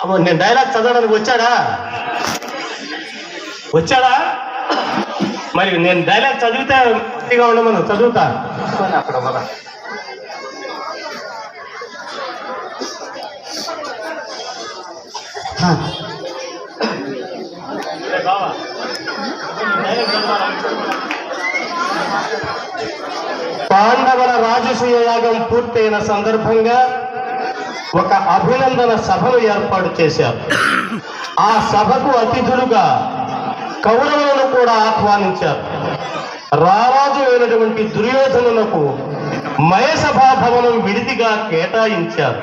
నేను డైలాగ్ చదవడానికి వచ్చాడా? మరి నేను డైలాగ్ చదివితే ఫ్రీగా ఉండమను, చదువుతా. అక్కడ పాండవుల రాజసూయ యాగం పూర్తయిన సందర్భంగా ఒక అభినందన సభను ఏర్పాటు చేశారు. ఆ సభకు అతిథులుగా కౌరవులను కూడా ఆహ్వానించారు. రారాజు అయినటువంటి దుర్యోధనులకు మయసభా భవనం విడిదిగా కేటాయించారు.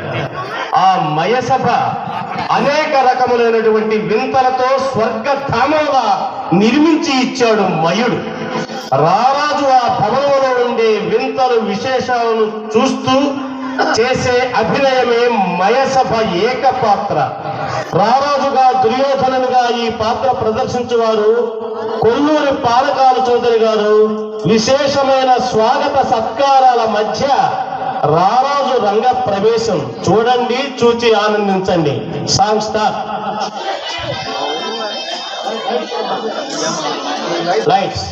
ఆ మయసభ అనేక రకములైనటువంటి వింతలతో స్వర్గధామంగా నిర్మించి ఇచ్చాడు మయుడు. రారాజు ఆ భవనంలో ఉండే వింతలు విశేషాలను చూస్తూ చేసే అభినయమే మయసభ ఏకపాత్ర. రారాజుగా దుర్యోధనుగా ఈ పాత్ర ప్రదర్శించువారు కొల్లూరి పాలకాల చౌదరి గారు. విశేషమైన స్వాగత సత్కారాల మధ్య రారాజు రంగ ప్రవేశం చూడండి, చూచి ఆనందించండి. Song start. లైట్స్.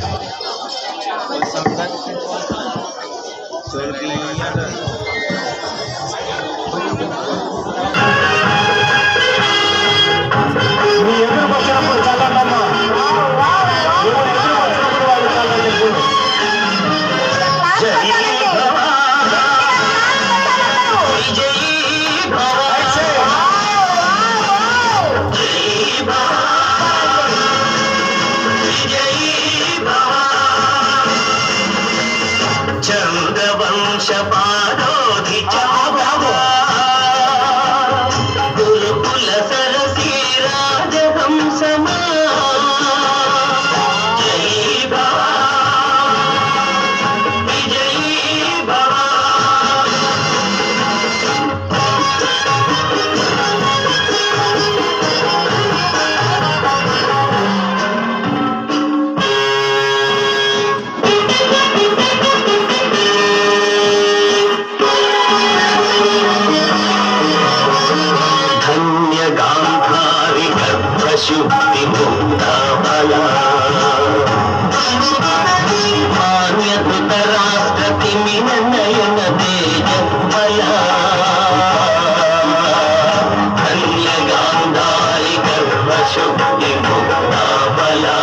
మీ ఎదురు వచ్చినప్పుడు చల్లమ్మా, ఎదురు వచ్చినప్పుడు వాళ్ళు చల్లండి. చంద్రవంశ పారోధి శుద్ధి ముక్తాబలా మాన్యత రాష్ట్ర తిమిన నయన తేజబలా ధన్య గాంధారి గర్భ శుద్ధి ముక్తాబలా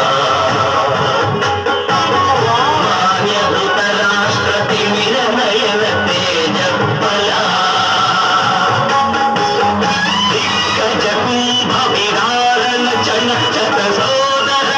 మాన్యత రాష్ట్ర తిమిన నయన తేజబలా దిగ్గజ కుంభ విహారణ చన చత సోదర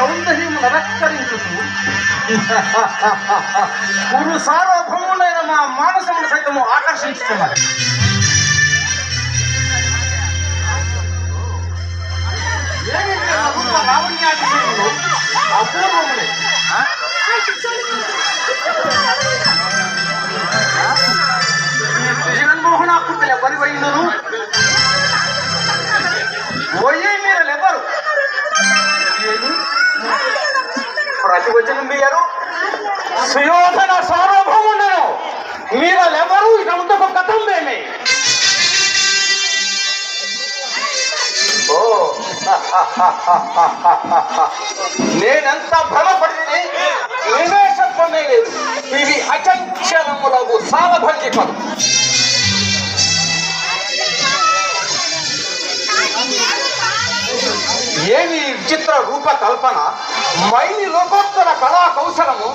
సౌందర్యం నరస్కరించుతూ గురు సార్వభౌములైన మా మానసమును సైతము ఆకర్షించుతున్నారు. ఏమి రూప లావణ్యాతిశయములు అపూర్వములే. జగన్మోహనాకృతులు ఎవరివైనను పోయే మీరెవరు ప్రతివచనం మీరు సుయోధన సార్వభౌముండను మీరెవరు ఇదంతకు కథం మేమే. ఓ నేనంతా భ్రమపడింది నివేశత్వమే లేదు. ఇవి అచంచలములకు సాలభంగికలు. ఏమి విచిత్ర రూప కల్పన, మైని లోకోత్తర కళా కౌశలము.